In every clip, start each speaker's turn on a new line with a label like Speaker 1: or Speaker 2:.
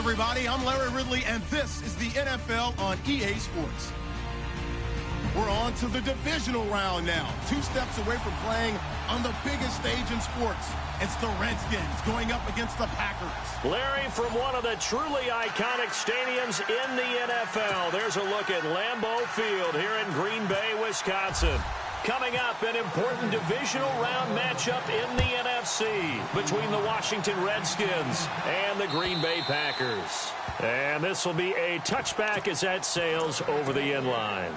Speaker 1: everybody. I'm Larry Ridley, and this is the NFL on EA Sports. We're on to the divisional round now. 2 steps away from playing on the biggest stage in sports. It's the Redskins going up against the Packers.
Speaker 2: Larry, from one of the truly iconic stadiums in the NFL, there's a look at Lambeau Field here in Green Bay, Wisconsin. Coming up, an important divisional round matchup in the NFC between the Washington Redskins and the Green Bay Packers. And this will be a touchback as that sails over the end line.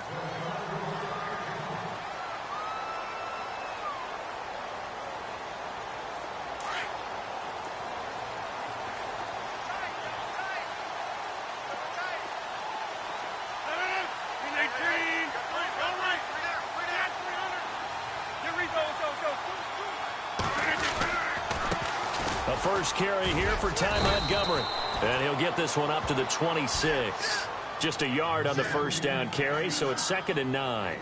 Speaker 2: First carry here for Ty Montgomery. And he'll get this one up to the 26. Just a yard on the first down carry, so it's 2nd and 9.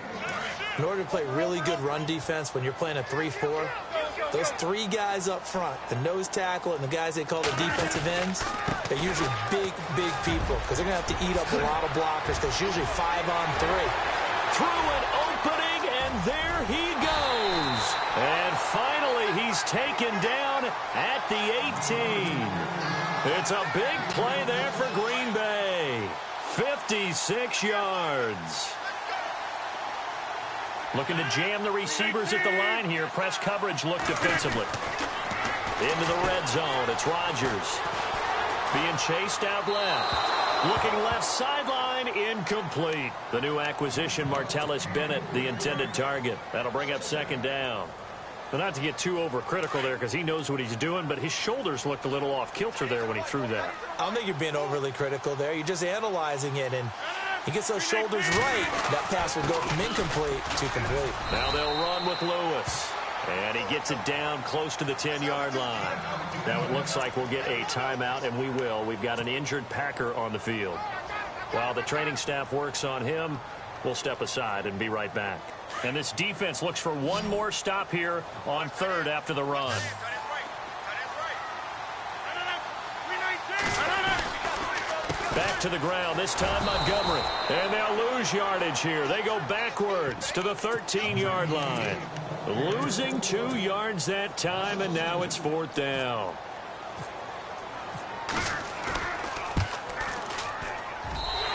Speaker 3: In order to play really good run defense when you're playing a 3-4, those 3 guys up front, the nose tackle and the guys they call the defensive ends, they're usually big people because they're going to have to eat up a lot of blockers because usually 5 on 3.
Speaker 2: Through an opening, and there he goes. And finally, he's taken down at the 18. It's a big play there for Green Bay. 56 yards. Looking to jam the receivers at the line here. Press coverage look defensively. Into the red zone. It's Rodgers. Being chased out left. Looking left sideline, incomplete. The new acquisition, Martellus Bennett, the intended target. That'll bring up 2nd down. But not to get too overcritical there because he knows what he's doing, but his shoulders looked a little off kilter there when he threw that.
Speaker 3: I don't think you're being overly critical there. You're just analyzing it, and he gets those shoulders right. That pass will go from incomplete to complete.
Speaker 2: Now they'll run with Lewis. And he gets it down close to the 10-yard line. Now it looks like we'll get a timeout, and we will. We've got an injured Packer on the field. While the training staff works on him, we'll step aside and be right back. And this defense looks for one more stop here on 3rd after the run. Back to the ground, this time Montgomery. And they'll lose yardage here. They go backwards to the 13-yard line. Losing 2 yards that time, and now it's 4th down.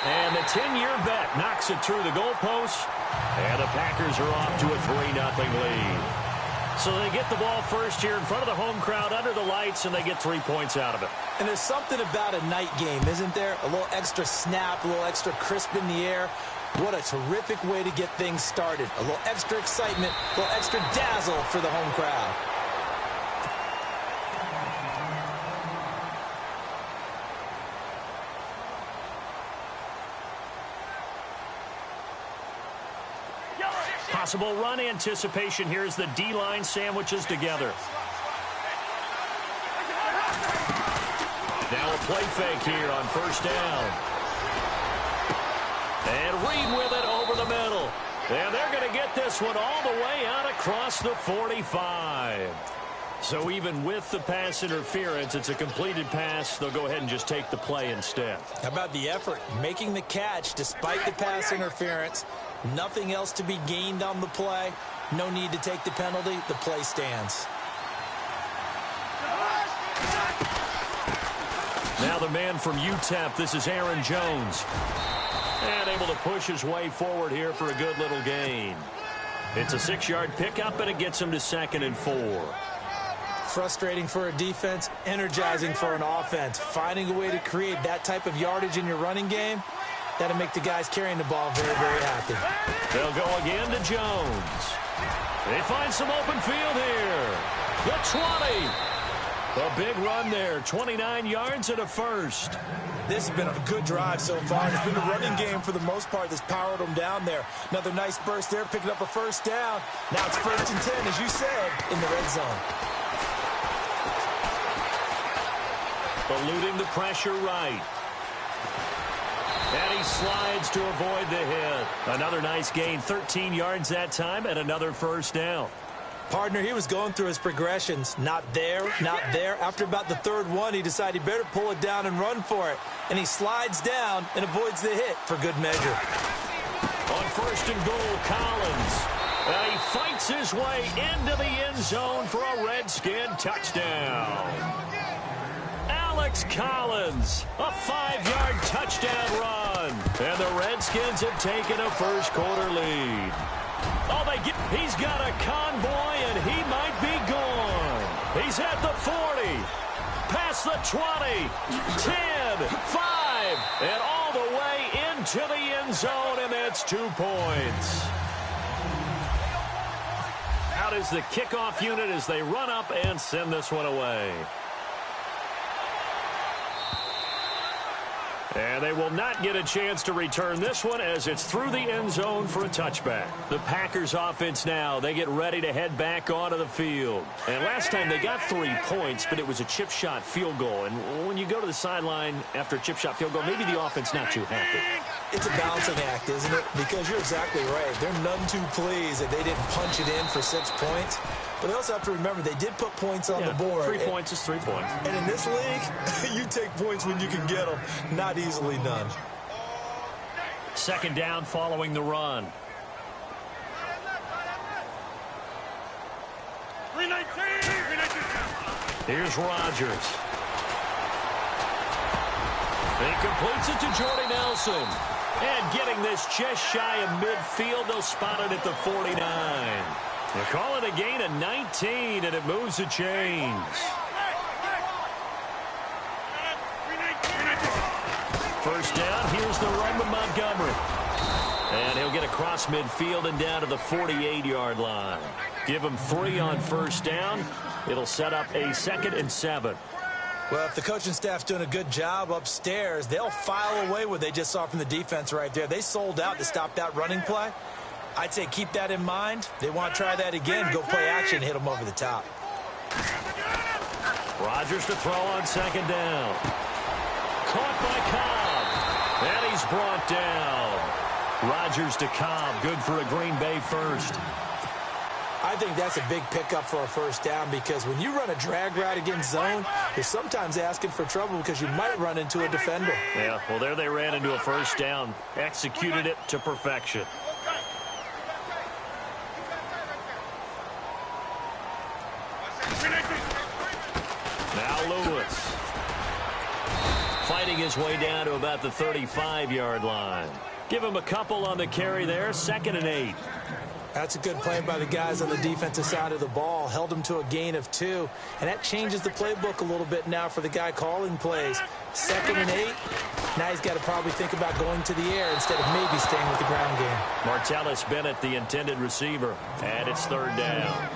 Speaker 2: And the 10-year vet knocks it through the goalpost, and the Packers are off to a 3-0 lead. So they get the ball first here in front of the home crowd under the lights, and they get 3 points out of it.
Speaker 3: And there's something about a night game, isn't there? A little extra snap, a little extra crisp in the air. What a terrific way to get things started. A little extra excitement, a little extra dazzle for the home crowd.
Speaker 2: Possible run anticipation here as the D-line sandwiches together. Now a play fake here on 1st down. And Reed with it over the middle. And they're going to get this one all the way out across the 45. So even with the pass interference, it's a completed pass. They'll go ahead and just take the play instead.
Speaker 3: How about the effort? Making the catch despite the pass interference. Nothing else to be gained on the play. No need to take the penalty. The play stands.
Speaker 2: Now the man from UTEP, this is Aaron Jones. And able to push his way forward here for a good little gain. It's a 6-yard pickup, and it gets him to 2nd and 4.
Speaker 3: Frustrating for a defense, energizing for an offense. Finding a way to create that type of yardage in your running game, that'll make the guys carrying the ball very, very happy.
Speaker 2: They'll go again to Jones. They find some open field here. The 20. A big run there, 29 yards and a first.
Speaker 3: This has been a good drive so far. It's been a running game for the most part that's powered them down there. Another nice burst there, picking up a 1st down. Now it's 1st and 10, as you said, in the red zone.
Speaker 2: Eluding the pressure right. And he slides to avoid the hit. Another nice gain, 13 yards that time, and another 1st down.
Speaker 3: Partner, he was going through his progressions. Not there, not there. After about the third one, he decided he better pull it down and run for it. And he slides down and avoids the hit for good measure.
Speaker 2: On first and goal, Collins. He fights his way into the end zone for a Redskin touchdown. Alex Collins, a 5-yard touchdown run. And the Redskins have taken a first-quarter lead. He's got a convoy, and he might be gone. He's at the 40, past the 20, 10, 5, and all the way into the end zone, and that's 2 points. Out is the kickoff unit as they run up and send this one away. And they will not get a chance to return this one as it's through the end zone for a touchback. The Packers offense now, they get ready to head back onto the field. And last time they got 3 points, but it was a chip shot field goal. And when you go to the sideline after a chip shot field goal, maybe the offense not too happy.
Speaker 3: It's a balancing act, isn't it? Because you're exactly right. They're none too pleased that they didn't punch it in for 6 points. But they also have to remember they did put points on the board.
Speaker 2: 3 points is 3 points.
Speaker 3: And in this league, you take points when you can get them. Not easily done.
Speaker 2: Second down following the run. Here's Rodgers. He completes it to Jordy Nelson. And getting this just shy of midfield, they'll spot it at the 49. They call it a gain of 19, and it moves the chains. First down, here's the run to Montgomery. And he'll get across midfield and down to the 48-yard line. Give him 3 on first down. It'll set up a 2nd and 7.
Speaker 3: Well, if the coaching staff's doing a good job upstairs, they'll file away what they just saw from the defense right there. They sold out to stop that running play. I'd say keep that in mind. They want to try that again. Go play action, hit them over the top.
Speaker 2: Rodgers to throw on second down. Caught by Cobb. And he's brought down. Rodgers to Cobb. Good for a Green Bay first.
Speaker 3: I think that's a big pickup for a first down because when you run a drag route against zone, you're sometimes asking for trouble because you might run into a defender.
Speaker 2: Yeah, well, there they ran into a first down. Executed it to perfection. Now Lewis. Fighting his way down to about the 35-yard line. Give him a couple on the carry there. 2nd and 8.
Speaker 3: That's a good play by the guys on the defensive side of the ball. Held him to a gain of 2. And that changes the playbook a little bit now for the guy calling plays. 2nd and 8. Now he's got to probably think about going to the air instead of maybe staying with the ground game.
Speaker 2: Martellus Bennett, the intended receiver. And it's 3rd down.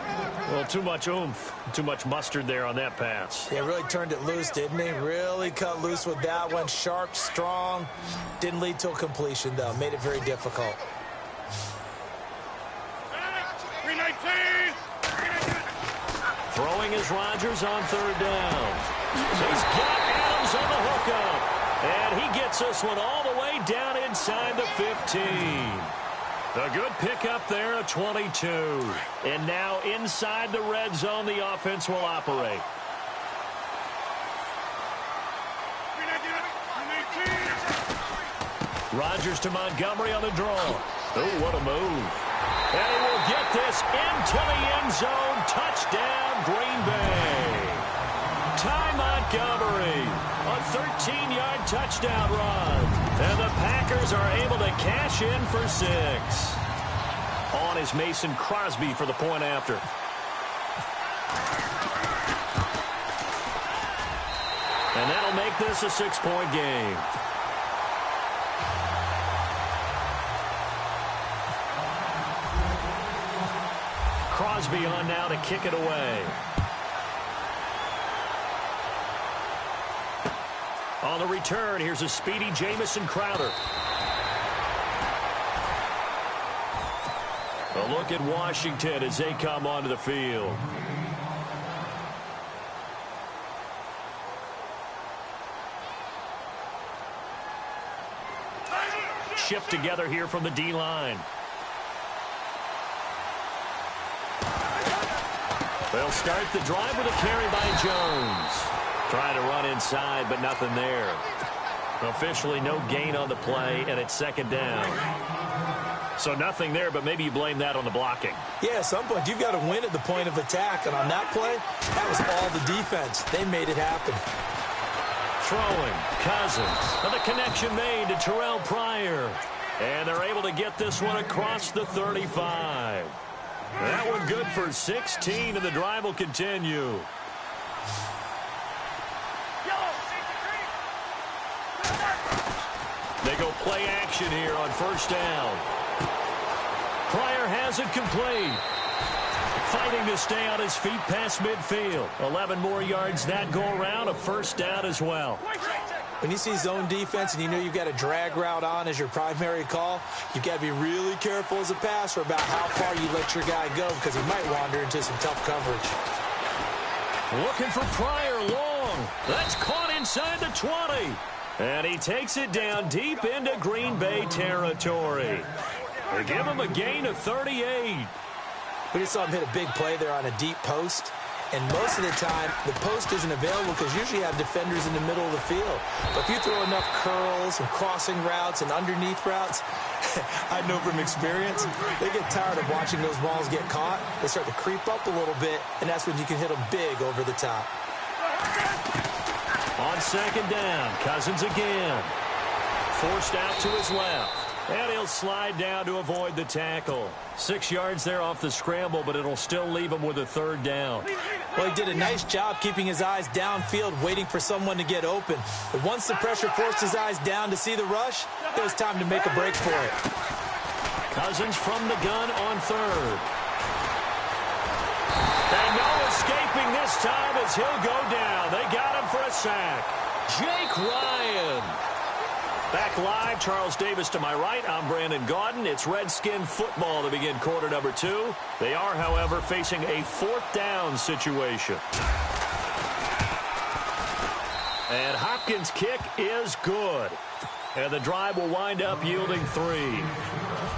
Speaker 2: Well, too much oomph, too much mustard there on that pass.
Speaker 3: Yeah, really turned it loose, didn't he? Really cut loose with that one. Sharp, strong. Didn't lead to a completion, though. Made it very difficult.
Speaker 2: Throwing is Rodgers on 3rd down. He's got Adams on the hookup. And he gets this one all the way down inside the 15. A good pickup there, a 22. And now inside the red zone, the offense will operate. Rodgers to Montgomery on the draw. Oh, what a move. And he will get this into the end zone. Touchdown, Green Bay. Ty Montgomery, a 13-yard touchdown run. And the Packers are able to cash in for 6. On is Mason Crosby for the point after. And that'll make this a 6-point game. Crosby on now to kick it away. On the return, here's a speedy Jamison Crowder. A look at Washington as they come onto the field. Shift together here from the D-line. They'll start the drive with a carry by Jones. Trying to run inside, but nothing there. Officially no gain on the play, and it's second down. So nothing there, but maybe you blame that on the blocking.
Speaker 3: Yeah, at some point, you've got to win at the point of attack. And on that play, that was all the defense. They made it happen.
Speaker 2: Throwing, Cousins. And the connection made to Terrell Pryor. And they're able to get this one across the 35. That one good for 16, and the drive will continue. They go play action here on first down. Pryor has it complete. Fighting to stay on his feet past midfield. 11 more yards that go around, a first down as well.
Speaker 3: When you see zone defense and you know you've got a drag route on as your primary call, you've got to be really careful as a passer about how far you let your guy go because he might wander into some tough coverage.
Speaker 2: Looking for Pryor long. That's caught inside the 20. And he takes it down deep into Green Bay territory. They give him a gain of 38.
Speaker 3: We just saw him hit a big play there on a deep post. And most of the time, the post isn't available because usually you have defenders in the middle of the field. But if you throw enough curls and crossing routes and underneath routes, I know from experience, they get tired of watching those balls get caught. They start to creep up a little bit, and that's when you can hit them big over the top.
Speaker 2: On second down, Cousins again. Forced out to his left. And he'll slide down to avoid the tackle. 6 yards there off the scramble, but it'll still leave him with a third down.
Speaker 3: Well, he did a nice job keeping his eyes downfield, waiting for someone to get open. But once the pressure forced his eyes down to see the rush, it was time to make a break for it.
Speaker 2: Cousins from the gun on third. And no escaping this time as he'll go down. They got him for a sack. Jake Ryan. Back live, Charles Davis to my right. I'm Brandon Gaudin. It's Redskin football to begin quarter number 2. They are, however, facing a fourth down situation. And Hopkins' kick is good. And the drive will wind up yielding 3.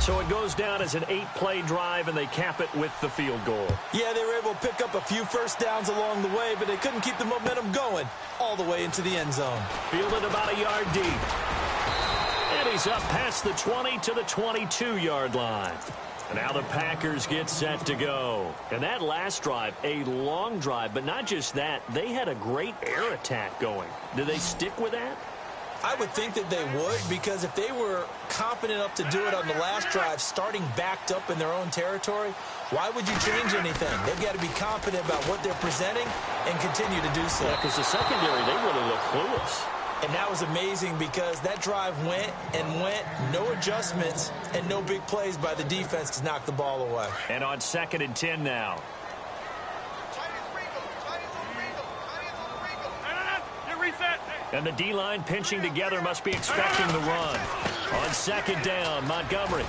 Speaker 2: So it goes down as an 8-play drive, and they cap it with the field goal.
Speaker 3: Yeah, they were able to pick up a few first downs along the way, but they couldn't keep the momentum going all the way into the end zone.
Speaker 2: Fielded about a yard deep. And he's up past the 20 to the 22-yard line. And now the Packers get set to go. And that last drive, a long drive, but not just that. They had a great air attack going. Do they stick with that?
Speaker 3: I would think that they would, because if they were confident enough to do it on the last drive, starting backed up in their own territory, why would you change anything? They've got to be confident about what they're presenting and continue to do so.
Speaker 2: Yeah, because the secondary, they really look clueless.
Speaker 3: And that was amazing because that drive went and went, no adjustments, and no big plays by the defense to knock the ball away.
Speaker 2: And on 2nd and 10 now. And the D-line pinching together, must be expecting the run. On 2nd down, Montgomery.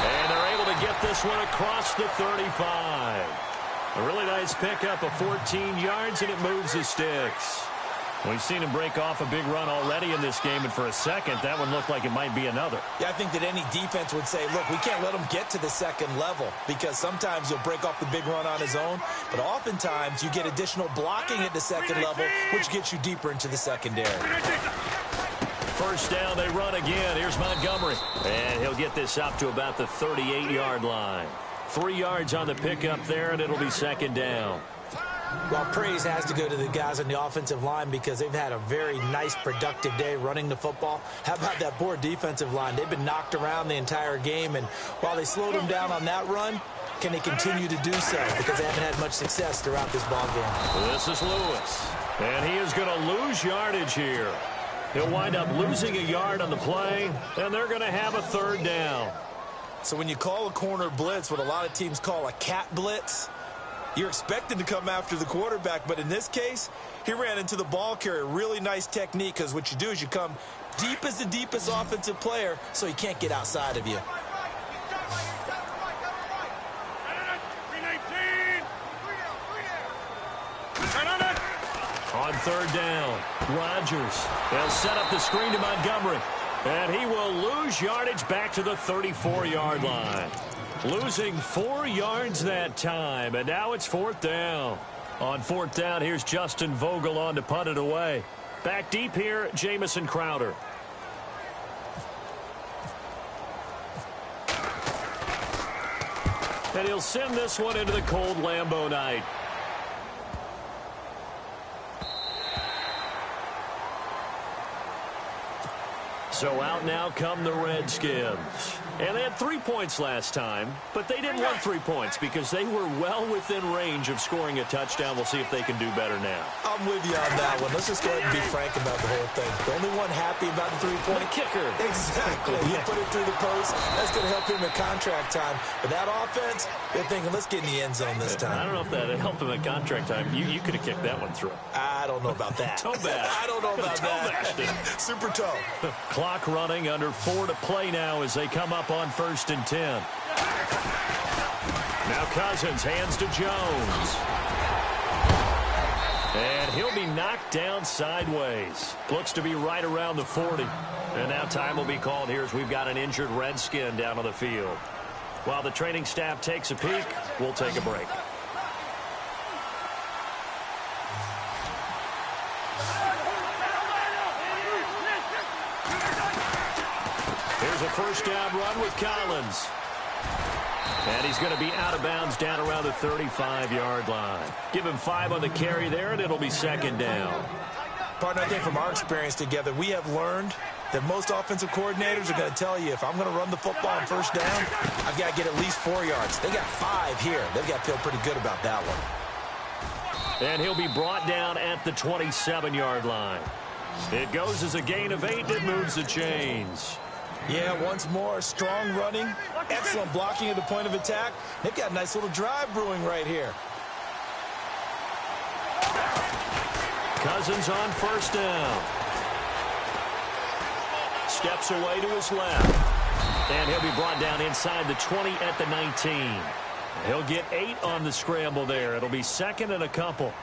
Speaker 2: And they're able to get this one across the 35. A really nice pickup of 14 yards, and it moves the sticks. We've seen him break off a big run already in this game, and for a second, that one looked like it might be another.
Speaker 3: Yeah, I think that any defense would say, look, we can't let him get to the second level, because sometimes he'll break off the big run on his own, but oftentimes you get additional blocking at the second level, which gets you deeper into the secondary.
Speaker 2: First down, they run again. Here's Montgomery, and he'll get this up to about the 38-yard line. 3 yards on the pickup there, and it'll be 2nd down.
Speaker 3: Well, praise has to go to the guys on the offensive line because they've had a very nice, productive day running the football. How about that poor defensive line? They've been knocked around the entire game, and while they slowed them down on that run, can they continue to do so? Because they haven't had much success throughout this ball game.
Speaker 2: This is Lewis, and he is going to lose yardage here. He'll wind up losing a yard on the play, and they're going to have a 3rd down.
Speaker 3: So when you call a corner blitz, what a lot of teams call a cat blitz, you're expected to come after the quarterback, but in this case, he ran into the ball carrier. Really nice technique, because what you do is you come deep as the deepest offensive player so he can't get outside of you.
Speaker 2: On 3rd down, Rodgers. They'll set up the screen to Montgomery, and he will lose yardage back to the 34-yard line. Losing 4 yards that time, and now it's 4th down. On 4th down, here's Justin Vogel on to punt it away. Back deep here, Jamison Crowder. And he'll send this one into the cold Lambeau night. So out now come the Redskins. And they had 3 points last time, but they didn't want 3 points because they were well within range of scoring a touchdown. We'll see if they can do better now.
Speaker 3: I'm with you on that one. Let's just go ahead and be frank about the whole thing. The only one happy about the 3-point.
Speaker 2: The kicker.
Speaker 3: Exactly. He put it through the post. That's going to help him in contract time. But that offense, they're thinking, let's get in the end zone this time.
Speaker 2: I don't know if that helped him in contract time. You could have kicked that one through.
Speaker 3: I don't know about that.
Speaker 2: Toe bash.
Speaker 3: I don't know about that. Super toe.
Speaker 2: Clock running, under 4 to play now as they come up on 1st and 10. Now Cousins hands to Jones. And he'll be knocked down sideways. Looks to be right around the 40. And now time will be called here as we've got an injured Redskin down on the field. While the training staff takes a peek, we'll take a break. Here's a 1st down run with Collins. And he's going to be out of bounds down around the 35-yard line. Give him 5 on the carry there, and it'll be 2nd down.
Speaker 3: Partner, I think from our experience together, we have learned that most offensive coordinators are going to tell you, if I'm going to run the football on 1st down, I've got to get at least 4 yards. They got 5 here. They've got to feel pretty good about that one.
Speaker 2: And he'll be brought down at the 27-yard line. It goes as a gain of 8. It moves the chains.
Speaker 3: Yeah, once more, strong running, excellent blocking at the point of attack. They've got a nice little drive brewing right here.
Speaker 2: Cousins on 1st down. Steps away to his left. And he'll be brought down inside the 20 at the 19. He'll get 8 on the scramble there. It'll be 2nd and a couple.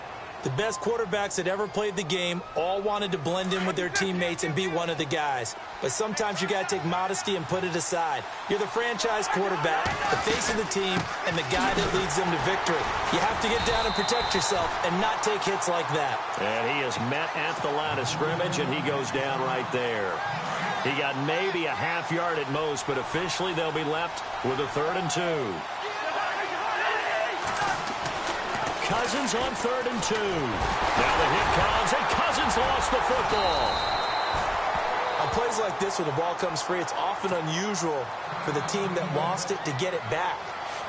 Speaker 3: The best quarterbacks that ever played the game all wanted to blend in with their teammates and be one of the guys. But sometimes you got to take modesty and put it aside. You're the franchise quarterback, the face of the team, and the guy that leads them to victory. You have to get down and protect yourself and not take hits like that.
Speaker 2: And he is met at the line of scrimmage, and he goes down right there. He got maybe a half yard at most, but officially they'll be left with a 3rd and 2. Cousins on 3rd and 2. Now the hit comes, and Cousins lost the football.
Speaker 3: On plays like this where the ball comes free, it's often unusual for the team that lost it to get it back.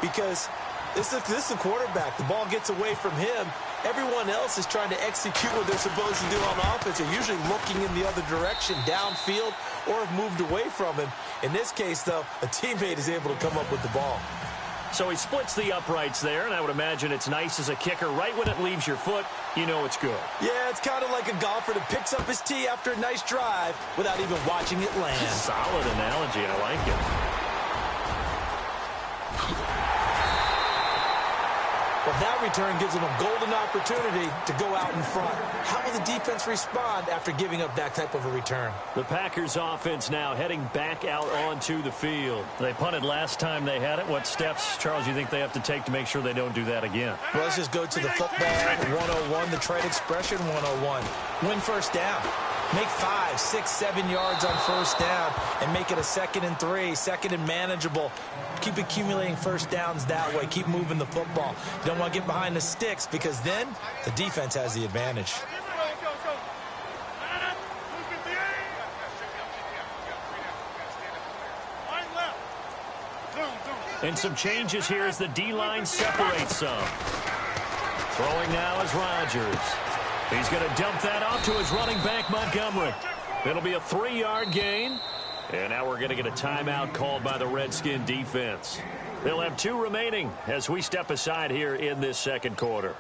Speaker 3: Because this is the quarterback. The ball gets away from him. Everyone else is trying to execute what they're supposed to do on offense. They're usually looking in the other direction, downfield, or have moved away from him. In this case, though, a teammate is able to come up with the ball.
Speaker 2: So he splits the uprights there, and I would imagine it's nice as a kicker. Right when it leaves your foot, you know it's good.
Speaker 3: Yeah, it's kind of like a golfer that picks up his tee after a nice drive without even watching it land.
Speaker 2: Solid analogy. I like it.
Speaker 3: Well, that return gives them a golden opportunity to go out in front. How will the defense respond after giving up that type of a return?
Speaker 2: The Packers offense now heading back out onto the field. They punted last time they had it. What steps, Charles, you think they have to take to make sure they don't do that again?
Speaker 3: Well, let's just go to the football 101, the trade expression 101. Win 1st down. Make 5, 6, 7 yards on 1st down and make it a 2nd and 3, 2nd and manageable. Keep accumulating 1st downs that way. Keep moving the football. You don't want to get behind the sticks because then the defense has the advantage.
Speaker 2: And some changes here as the D-line separates some. Throwing now is Rodgers. He's going to dump that off to his running back, Montgomery. It'll be a 3-yard gain. And now we're going to get a timeout called by the Redskin defense. They'll have 2 remaining as we step aside here in this 2nd quarter.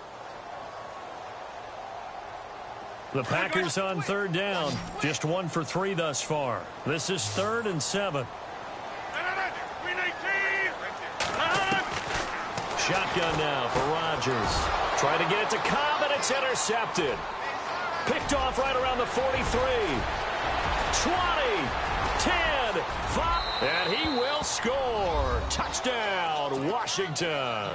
Speaker 2: The Packers on 3rd down. Just 1 for 3 thus far. This is 3rd and 7. Shotgun now for Rodgers. Trying to get it to Cobb, and it's intercepted. Picked off right around the 43. 20. 10, 5, and he will score. Touchdown, Washington.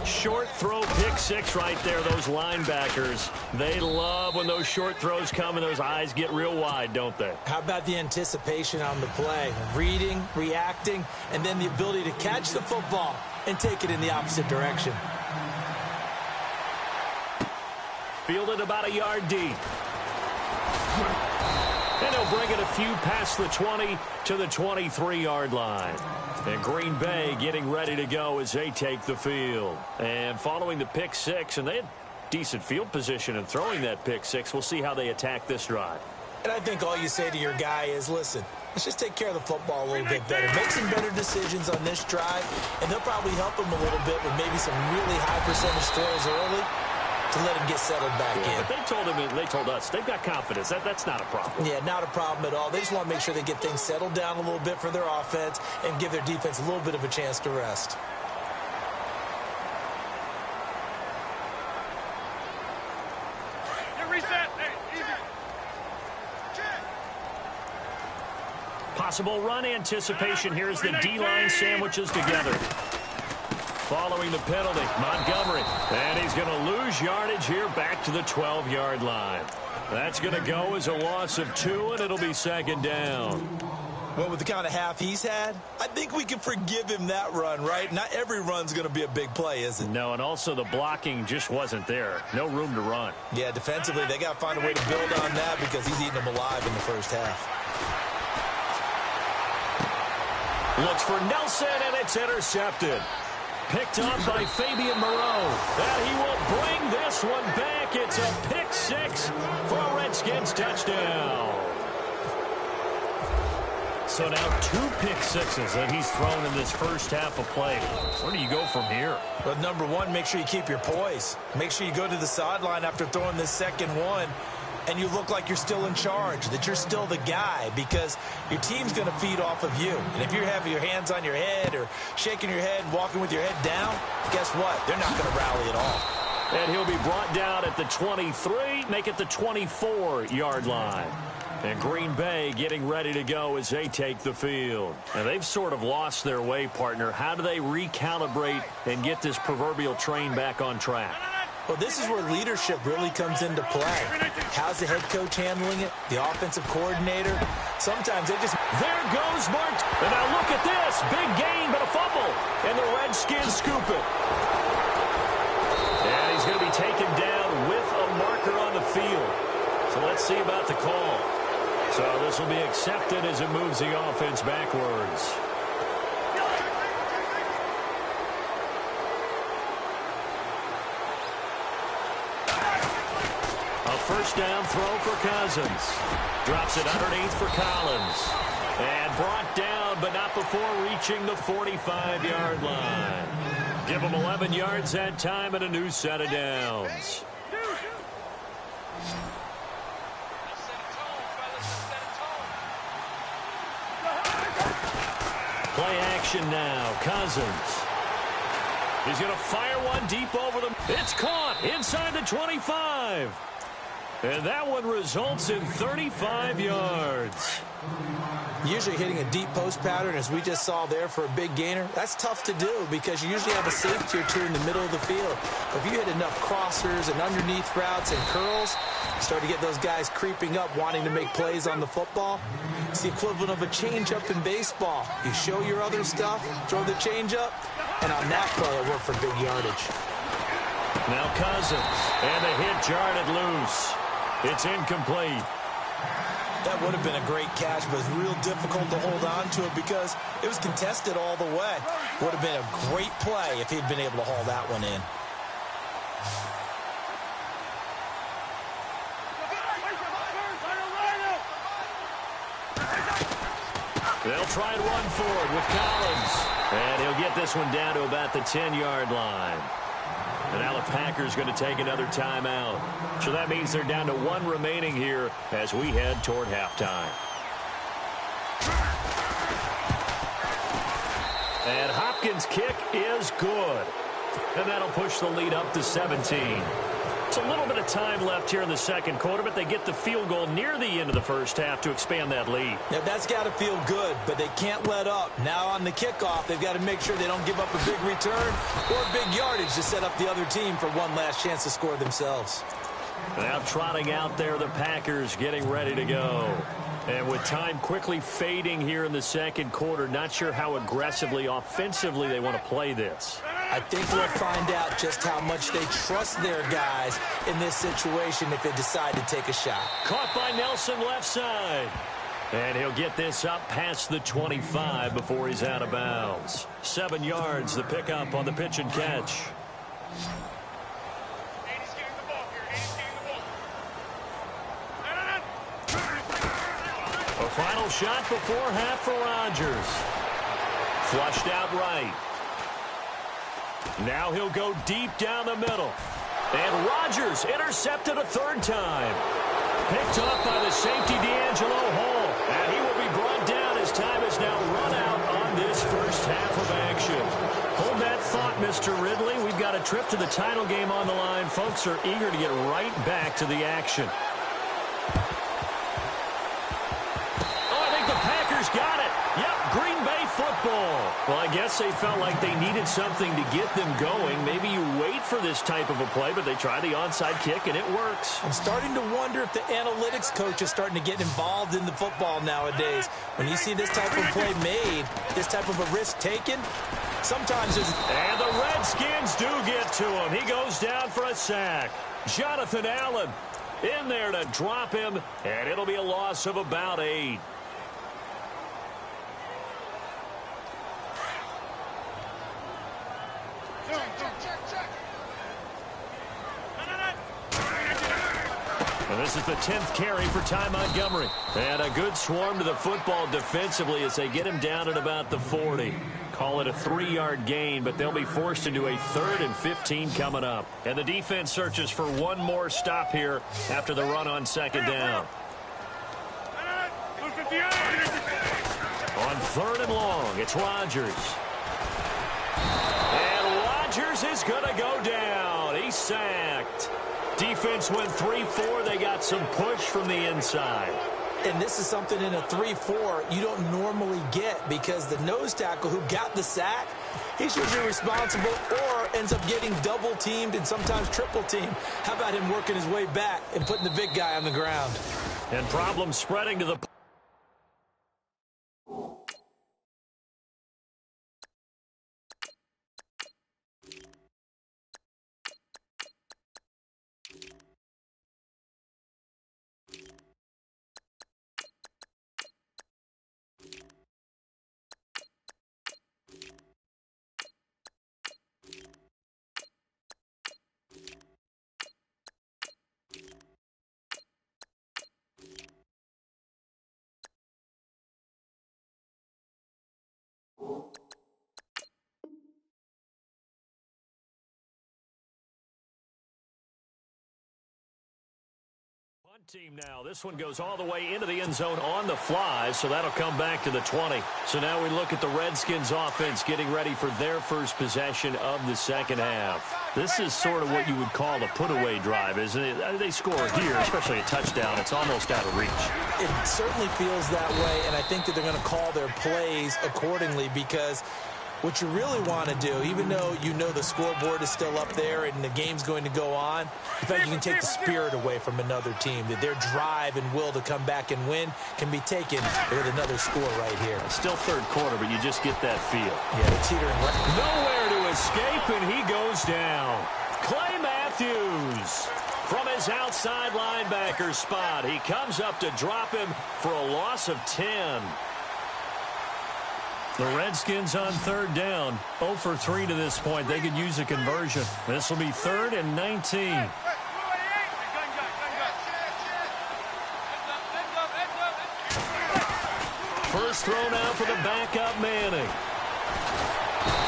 Speaker 2: Short throw, pick six right there. Those linebackers, they love when those short throws come and those eyes get real wide, don't they?
Speaker 3: How about the anticipation on the play? Reading, reacting, and then the ability to catch the football and take it in the opposite direction.
Speaker 2: Fielded about a yard deep. And he'll bring it a few past the 20 to the 23-yard line. And Green Bay getting ready to go as they take the field. And following the pick six, and they had decent field position in throwing that pick six. We'll see how they attack this drive.
Speaker 3: And I think all you say to your guy is, listen, let's just take care of the football a little bit better. Make some better decisions on this drive, and they'll probably help him a little bit with maybe some really high percentage throws early to let him get settled back in.
Speaker 2: But they told us, they've got confidence. That's not a problem.
Speaker 3: Yeah, not a problem at all. They just want to make sure they get things settled down a little bit for their offense and give their defense a little bit of a chance to rest.
Speaker 2: Possible run anticipation here as the D-line sandwiches together. Following the penalty, Montgomery. And he's going to lose yardage here back to the 12-yard line. That's going to go as a loss of 2, and it'll be second down.
Speaker 3: Well, with the kind of half he's had, I think we can forgive him that run, right? Not every run's going to be a big play, is it?
Speaker 2: No, and also the blocking just wasn't there. No room to run.
Speaker 3: Yeah, defensively, they got to find a way to build on that because he's eating them alive in the first half.
Speaker 2: Looks for Nelson, and it's intercepted. Picked up by Fabian Moreau. And he will bring this one back. It's a pick six for a Redskins touchdown. So now 2 pick sixes that he's thrown in this first half of play. Where do you go from here?
Speaker 3: Well, number one, make sure you keep your poise. Make sure you go to the sideline after throwing this second one, and you look like you're still in charge, that you're still the guy, because your team's going to feed off of you. And if you're having your hands on your head or shaking your head and walking with your head down, guess what? They're not going to rally at all.
Speaker 2: And he'll be brought down at the 23, make it the 24-yard line. And Green Bay getting ready to go as they take the field. And they've sort of lost their way, partner. How do they recalibrate and get this proverbial train back on track?
Speaker 3: Well, this is where leadership really comes into play. How's the head coach handling it? The offensive coordinator? Sometimes they just...
Speaker 2: There goes Mark. And now look at this. Big gain, but a fumble. And the Redskins scoop it. And he's going to be taken down with a marker on the field. So let's see about the call. So this will be accepted as it moves the offense backwards. First down throw for Cousins. Drops it underneath for Collins. And brought down, but not before reaching the 45-yard line. Give him 11 yards that time and a new set of downs. Play action now. Cousins. He's going to fire one deep over them. It's caught inside the 25. And that one results in 35 yards.
Speaker 3: Usually hitting a deep post pattern, as we just saw there for a big gainer, that's tough to do because you usually have a safety or two in the middle of the field. But if you hit enough crossers and underneath routes and curls, you start to get those guys creeping up, wanting to make plays on the football. It's the equivalent of a changeup in baseball. You show your other stuff, throw the changeup, and on that play, it worked for big yardage.
Speaker 2: Now Cousins, and the hit jarred it loose. It's incomplete.
Speaker 3: That would have been a great catch, but it's real difficult to hold on to it because it was contested all the way. Would have been a great play if he'd been able to haul that one in.
Speaker 2: They'll try and run forward with Collins. And he'll get this one down to about the 10-yard line. And now the Packers going to take another timeout. So that means they're down to 1 remaining here as we head toward halftime. And Hopkins' kick is good. And that'll push the lead up to 17. It's a little bit of time left here in the second quarter, but they get the field goal near the end of the first half to expand that lead.
Speaker 3: Yeah, that's got to feel good, but they can't let up. Now on the kickoff, they've got to make sure they don't give up a big return or big yardage to set up the other team for one last chance to score themselves.
Speaker 2: Now trotting out there, the Packers getting ready to go. And with time quickly fading here in the second quarter, not sure how aggressively, offensively they want to play this.
Speaker 3: I think we'll find out just how much they trust their guys in this situation if they decide to take a shot.
Speaker 2: Caught by Nelson left side. And he'll get this up past the 25 before he's out of bounds. 7 yards, the pickup on the pitch and catch. A final shot before half for Rodgers. Flushed out right. Now he'll go deep down the middle. And Rodgers intercepted a third time. Picked off by the safety, D'Angelo Hall. And he will be brought down as time is now run out on this first half of action. Hold that thought, Mr. Ridley. We've got a trip to the title game on the line. Folks are eager to get right back to the action. Got it. Yep, Green Bay football. Well, I guess they felt like they needed something to get them going. Maybe you wait for this type of a play, but they try the onside kick, and it works.
Speaker 3: I'm starting to wonder if the analytics coach is starting to get involved in the football nowadays. When you see this type of play made, this type of a risk taken, sometimes it's...
Speaker 2: And the Redskins do get to him. He goes down for a sack. Jonathan Allen in there to drop him, and it'll be a loss of about 8. And this is the 10th carry for Ty Montgomery. And a good swarm to the football defensively as they get him down at about the 40. Call it a 3-yard gain, but they'll be forced into a 3rd and 15 coming up. And the defense searches for one more stop here after the run on second down. On 3rd and long, it's Rodgers. And Rodgers is going to go down. He's sacked. Defense went 3-4. They got some push from the inside.
Speaker 3: And this is something in a 3-4 you don't normally get because the nose tackle who got the sack, he's usually responsible or ends up getting double-teamed and sometimes triple-teamed. How about him working his way back and putting the big guy on the ground?
Speaker 2: And problems spreading to the... Team now. This one goes all the way into the end zone on the fly, so that'll come back to the 20. So now we look at the Redskins offense getting ready for their first possession of the second half. This is sort of what you would call a put-away drive, isn't it? They score here, especially a touchdown. It's almost out of reach.
Speaker 3: It certainly feels that way, and I think that they're going to call their plays accordingly because what you really want to do, even though you know the scoreboard is still up there and the game's going to go on, in fact, you can take the spirit away from another team, that their drive and will to come back and win can be taken with another score right here.
Speaker 2: Still third quarter, but you just get that feel.
Speaker 3: Yeah, they're teetering right.
Speaker 2: Nowhere to escape, and he goes down. Clay Matthews from his outside linebacker spot. He comes up to drop him for a loss of 10. The Redskins on third down, 0 for 3 to this point. They could use a conversion. This will be 3rd and 19. First throw now for the backup Manning.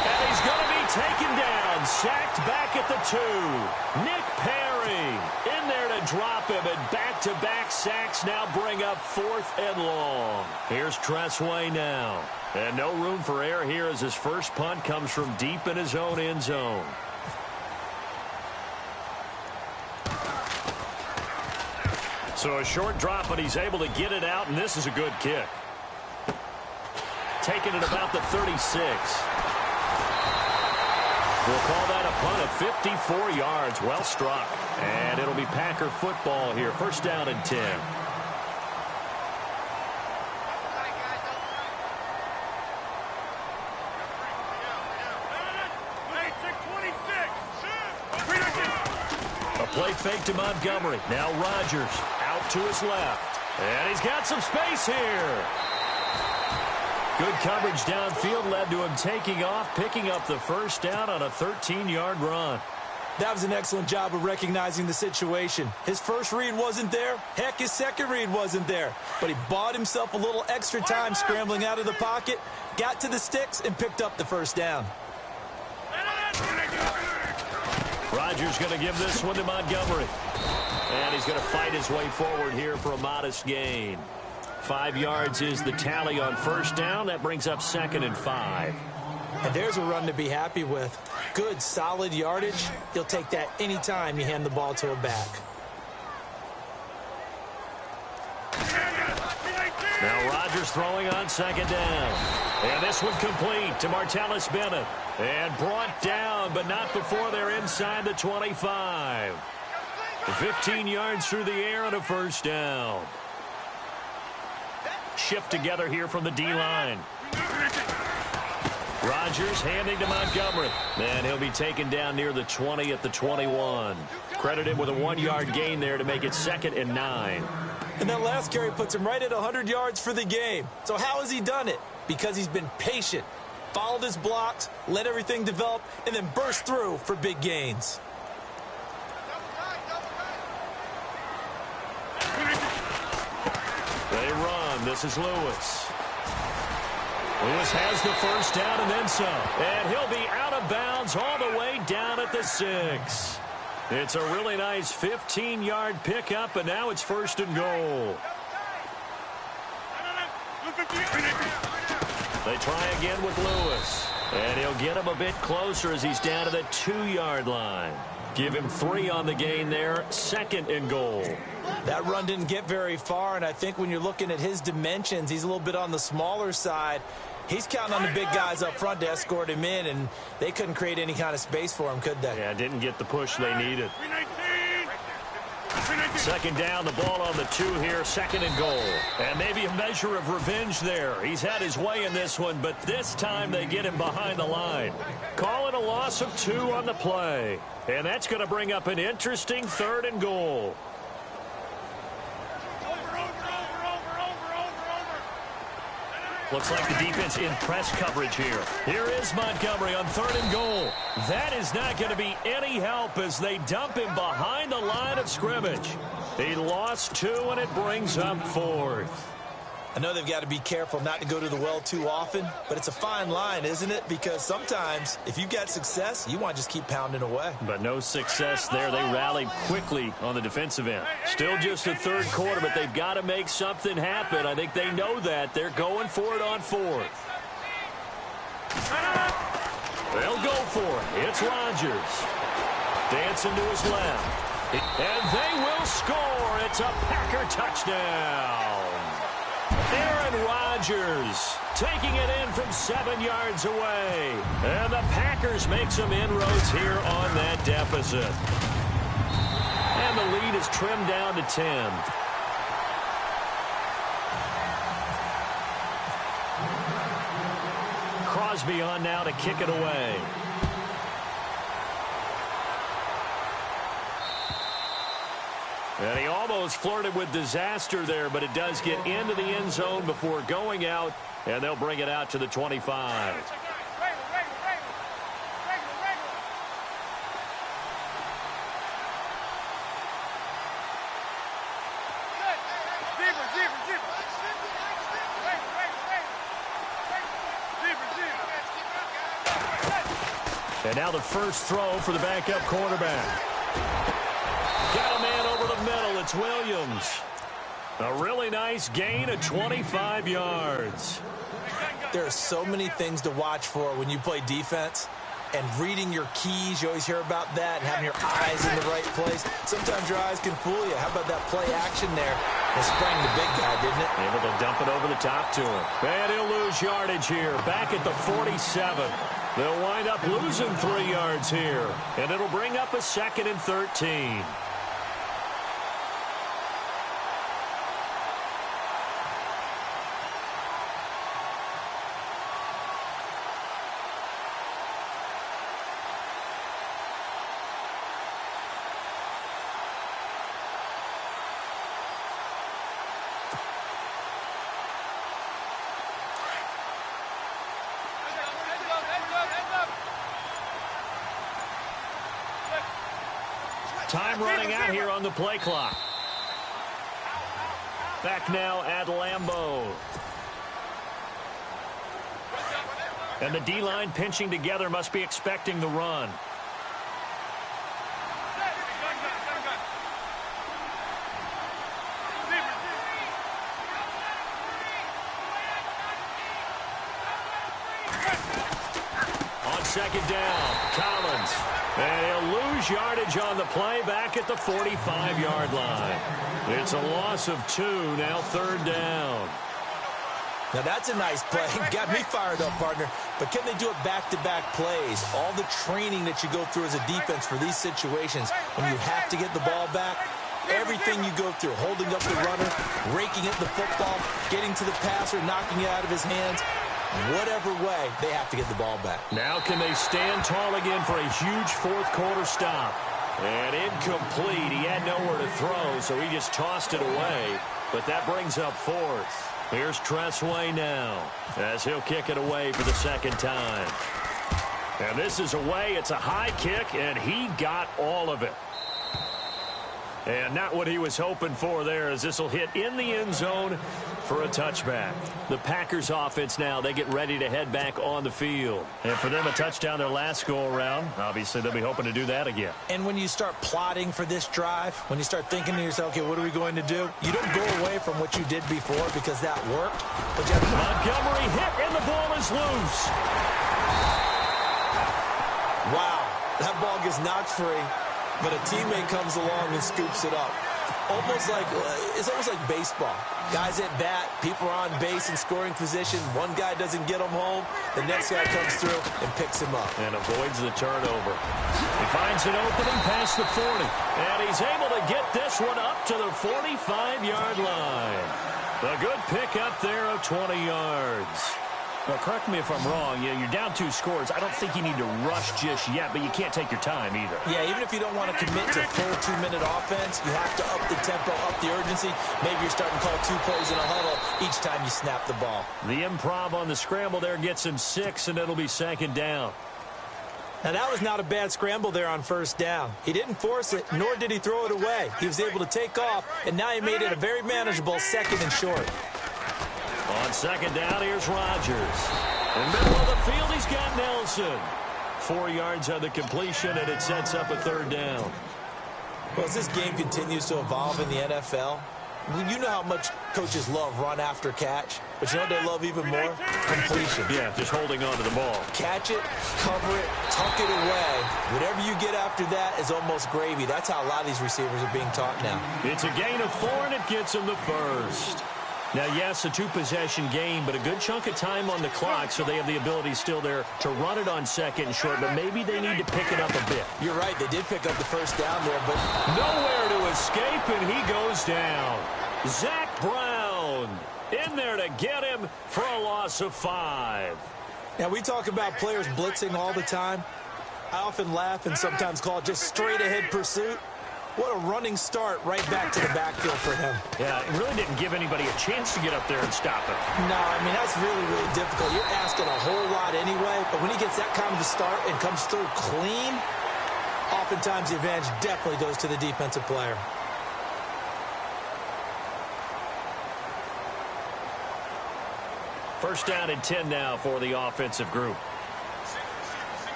Speaker 2: And he's going to be taken down, sacked back at the 2. Nick Perry in there to drop him, and back-to-back sacks now bring up 4th and long. Here's Tressway now. And no room for error here as his first punt comes from deep in his own end zone. So a short drop, but he's able to get it out, and this is a good kick. Taking it about the 36. We'll call that a punt of 54 yards. Well struck. And it'll be Packer football here. First down and 10. A play fake to Montgomery. Now Rodgers out to his left. And he's got some space here. Good coverage downfield led to him taking off, picking up the first down on a 13-yard run.
Speaker 3: That was an excellent job of recognizing the situation. His first read wasn't there. Heck, his second read wasn't there. But he bought himself a little extra time scrambling out of the pocket, got to the sticks, and picked up the first down.
Speaker 2: Rodgers going to give this one to Montgomery. And he's going to fight his way forward here for a modest gain. 5 yards is the tally on first down. That brings up 2nd and 5.
Speaker 3: And there's a run to be happy with. Good, solid yardage. He'll take that any time you hand the ball to a back.
Speaker 2: Now Rodgers throwing on 2nd down. And this one complete to Martellus Bennett. And brought down, but not before they're inside the 25. 15 yards through the air and a first down. Shift together here from the D-line. Rodgers handing to Montgomery. And he'll be taken down near the 20 at the 21. Credit him with a 1-yard gain there to make it 2nd and 9.
Speaker 3: And that last carry puts him right at 100 yards for the game. So how has he done it? Because he's been patient, followed his blocks, let everything develop, and then burst through for big gains.
Speaker 2: They run. This is Lewis. Lewis has the first down and then some. And he'll be out of bounds all the way down at the 6. It's a really nice 15-yard pickup, and now it's 1st and goal. They try again with Lewis. And he'll get him a bit closer as he's down to the 2-yard line. Give him 3 on the gain there. 2nd and goal.
Speaker 3: That run didn't get very far, and I think when you're looking at his dimensions, he's a little bit on the smaller side. He's counting on the big guys up front to escort him in, and they couldn't create any kind of space for him, could they?
Speaker 2: Yeah, didn't get the push they needed. 2nd down, the ball on the 2 here, 2nd and goal. And maybe a measure of revenge there. He's had his way in this one, but this time they get him behind the line. Call it a loss of 2 on the play. And that's going to bring up an interesting 3rd and goal. Looks like the defense in press coverage here. Here is Montgomery on 3rd and goal. That is not going to be any help as they dump him behind the line of scrimmage. He lost 2, and it brings up 4th.
Speaker 3: I know they've got to be careful not to go to the well too often, but it's a fine line, isn't it? Because sometimes, if you got success, you want to just keep pounding away.
Speaker 2: But no success there. They rallied quickly on the defensive end. Still just the 3rd quarter, but they've got to make something happen. I think they know that. They're going for it on 4th. They'll go for it. It's Rodgers. Dancing to his left. And they will score. It's a Packer touchdown. Aaron Rodgers taking it in from 7 yards away. And the Packers make some inroads here on that deficit. And the lead is trimmed down to 10. Crosby on now to kick it away. And he almost flirted with disaster there, but it does get into the end zone before going out, and they'll bring it out to the 25. And now the first throw for the backup quarterback. Got a man over the middle. It's Williams. A really nice gain of 25 yards.
Speaker 3: There are so many things to watch for when you play defense. and reading your keys. You always hear about that, and having your eyes in the right place. Sometimes your eyes can fool you. How about that play action there? It sprang the big guy, didn't it?
Speaker 2: Able to dump it over the top to him. And he'll lose yardage here, back at the 47. They'll wind up losing 3 yards here, and it'll bring up a 2nd and 13. Time running out here on the play clock. Back now at Lambeau. And the D-line pinching together must be expecting the run. On second down, Collins. And he'll lose yardage on the play back at the 45-yard line. It's a loss of 2, now 3rd down.
Speaker 3: Now that's a nice play. Got me fired up, partner. But can they do it back-to-back plays? All the training that you go through as a defense for these situations, when you have to get the ball back, everything you go through, holding up the runner, raking at the football, getting to the passer, knocking it out of his hands, whatever way, they have to get the ball back.
Speaker 2: Now can they stand tall again for a huge 4th quarter stop? And incomplete. He had nowhere to throw, so he just tossed it away. But that brings up 4th. Here's Tressway now as he'll kick it away for the 2nd time. And this is away. It's a high kick, and he got all of it. And not what he was hoping for there, as this will hit in the end zone for a touchback. The Packers offense now, they get ready to head back on the field. And for them, a touchdown their last go-around. Obviously, they'll be hoping to do that again.
Speaker 3: And when you start plotting for this drive, when you start thinking to yourself, okay, what are we going to do? You don't go away from what you did before because that worked. But you have
Speaker 2: Montgomery hit, and the ball is loose.
Speaker 3: Wow, that ball gets knocked free. But a teammate comes along and scoops it up. It's almost like baseball. Guys at bat, people are on base in scoring position. One guy doesn't get him home. The next guy comes through and picks him up.
Speaker 2: And avoids the turnover. He finds an opening past the 40. And he's able to get this one up to the 45-yard line. A good pick up there of 20 yards. Well, correct me if I'm wrong. You're down 2 scores. I don't think you need to rush just yet, but you can't take your time either.
Speaker 3: Yeah, even if you don't want to commit to full 2-minute offense, you have to up the tempo, up the urgency. Maybe you're starting to call 2 plays in a huddle each time you snap the ball.
Speaker 2: The improv on the scramble there gets him 6, and it'll be 2nd down.
Speaker 3: Now, that was not a bad scramble there on 1st down. He didn't force it, nor did he throw it away. He was able to take off, and now he made it a very manageable 2nd and short.
Speaker 2: On 2nd down, here's Rodgers. In the middle of the field, he's got Nelson. 4 yards on the completion, and it sets up a 3rd down.
Speaker 3: Well, as this game continues to evolve in the NFL, you know how much coaches love run after catch, but you know what they love even more? Completion.
Speaker 2: Yeah, just holding on to the ball.
Speaker 3: Catch it, cover it, tuck it away. Whatever you get after that is almost gravy. That's how a lot of these receivers are being taught now.
Speaker 2: It's a gain of 4, and it gets him the 1st. Now, yes, a 2-possession game, but a good chunk of time on the clock, so they have the ability still there to run it on 2nd and short, but maybe they need to pick it up a bit.
Speaker 3: You're right. They did pick up the 1st down there, but
Speaker 2: nowhere to escape, and he goes down. Zach Brown in there to get him for a loss of 5.
Speaker 3: Now, we talk about players blitzing all the time. I often laugh and sometimes call it just straight-ahead pursuit. What a running start right back to the backfield for him.
Speaker 2: Yeah, it really didn't give anybody a chance to get up there and stop him.
Speaker 3: No, I mean, that's really, really difficult. You're asking a whole lot anyway, but when he gets that kind of a start and comes through clean, oftentimes the advantage definitely goes to the defensive player.
Speaker 2: First down and 10 now for the offensive group.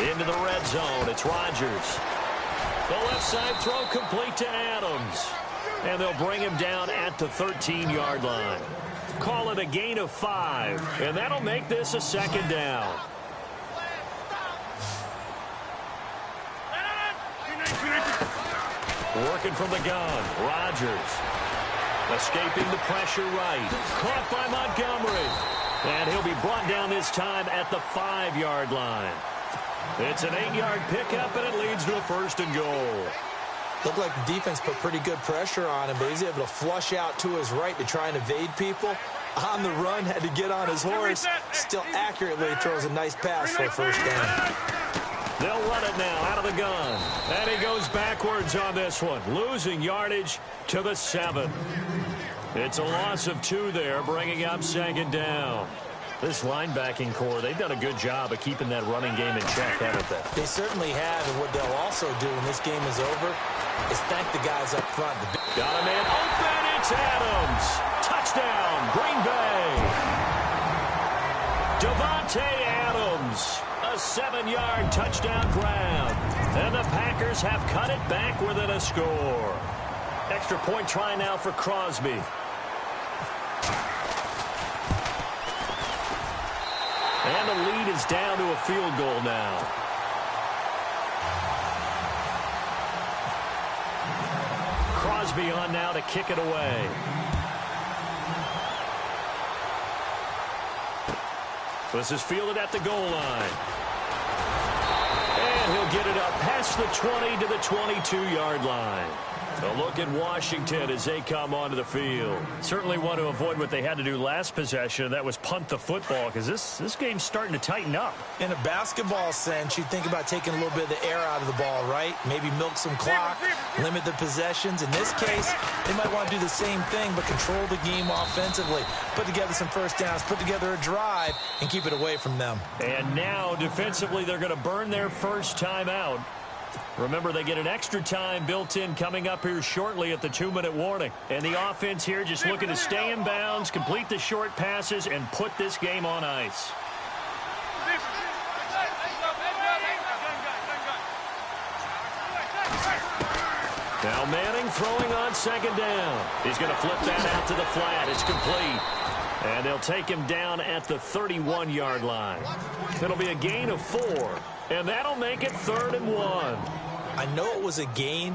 Speaker 2: Into the red zone, it's Rodgers. The left side throw complete to Adams. And they'll bring him down at the 13-yard line. call it a gain of 5, and that'll make this a second down. Working from the gun, Rodgers. Escaping the pressure right. Caught by Montgomery. And he'll be brought down this time at the 5-yard line. It's an 8-yard pickup, and it leads to a 1st and goal.
Speaker 3: Looked like the defense put pretty good pressure on him, but he's able to flush out to his right to try and evade people. On the run, had to get on his horse. Still accurately throws a nice pass for a 1st down.
Speaker 2: They'll run it now out of the gun. And he goes backwards on this one, losing yardage to the 7. It's a loss of 2 there, bringing up 2nd down. This linebacking core, they've done a good job of keeping that running game in check, haven't they?
Speaker 3: They certainly have, and what they'll also do when this game is over is thank the guys up front.
Speaker 2: Got a man open, it's Adams. Touchdown, Green Bay. Devontae Adams, a 7-yard touchdown grab. And the Packers have cut it back within a score. Extra point try now for Crosby. And the lead is down to a field goal now. Crosby on now to kick it away. This is fielded at the goal line. And he'll get it up past the 20 to the 22-yard line. A look at Washington as they come onto the field. Certainly want to avoid what they had to do last possession, and that was punt the football, because this game's starting to tighten up.
Speaker 3: In a basketball sense, you think about taking a little bit of the air out of the ball, right? Maybe milk some clock, limit the possessions. In this case, they might want to do the same thing, but control the game offensively. Put together some 1st downs, put together a drive, and keep it away from them.
Speaker 2: And now, defensively, they're going to burn their first time out. Remember, they get an extra time built in coming up here shortly at the 2-minute warning. And the offense here just looking to stay in bounds, complete the short passes, and put this game on ice. Now Manning throwing on 2nd down. He's going to flip that out to the flat. It's complete. And they'll take him down at the 31-yard line. It'll be a gain of 4. And that'll make it 3rd and 1.
Speaker 3: I know it was a gain,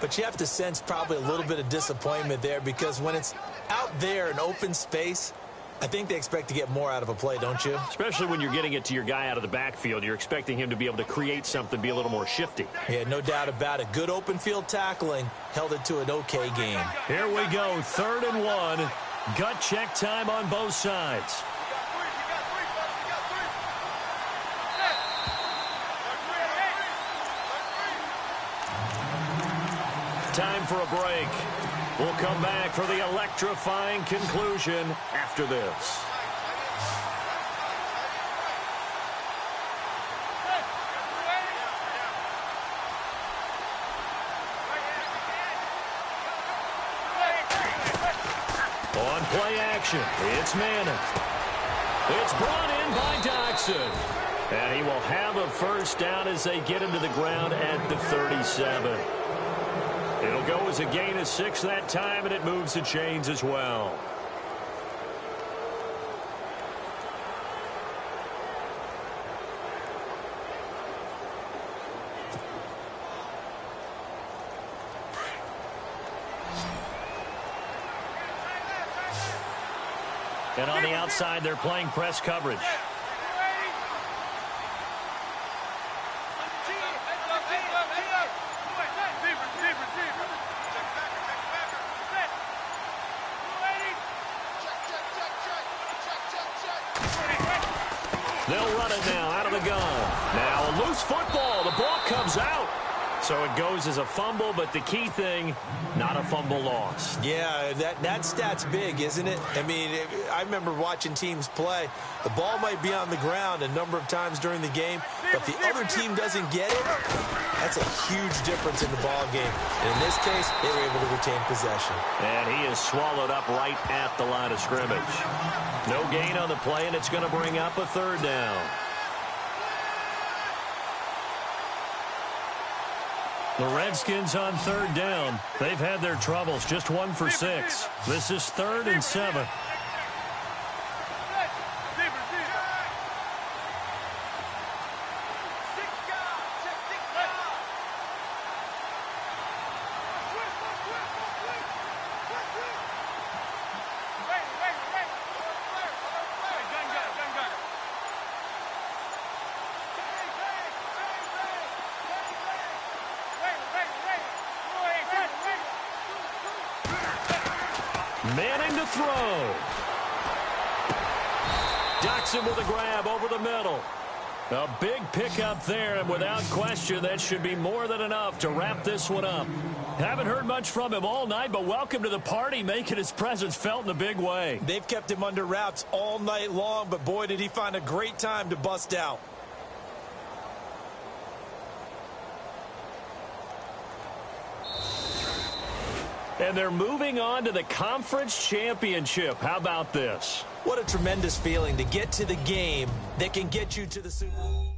Speaker 3: but you have to sense probably a little bit of disappointment there, because when it's out there in open space, I think they expect to get more out of a play, don't you?
Speaker 2: Especially when you're getting it to your guy out of the backfield. You're expecting him to be able to create something, be a little more shifty.
Speaker 3: Yeah, no doubt about it. Good open field tackling held it to an okay game.
Speaker 2: Here we go, 3rd and 1. Gut check time on both sides. Time for a break. We'll come back for the electrifying conclusion after this. On play action, it's Manning. It's brought in by Doxson. And he will have a 1st down as they get him to the ground at the 37. It'll go as a gain of 6 that time, and it moves the chains as well. And on the outside, they're playing press coverage. They'll run it now out of the gun. Now a loose football. The ball comes out. So it goes as a fumble, but the key thing, not a fumble loss.
Speaker 3: Yeah, that stat's big, isn't it? I mean, I remember watching teams play. The ball might be on the ground a number of times during the game, but the other team doesn't get it. That's a huge difference in the ball game. And in this case, they were able to retain possession.
Speaker 2: And he is swallowed up right at the line of scrimmage. No gain on the play, and it's going to bring up a 3rd down. The Redskins on 3rd down. They've had their troubles. Just 1 for 6. This is 3rd and 7. Manning to throw. Ducks him with a grab over the middle. A big pickup there, and without question, that should be more than enough to wrap this one up. Haven't heard much from him all night, but welcome to the party, making his presence felt in a big way.
Speaker 3: They've kept him under wraps all night long, but boy, did he find a great time to bust out.
Speaker 2: And they're moving on to the conference championship. How about this?
Speaker 3: What a tremendous feeling to get to the game that can get you to the Super Bowl.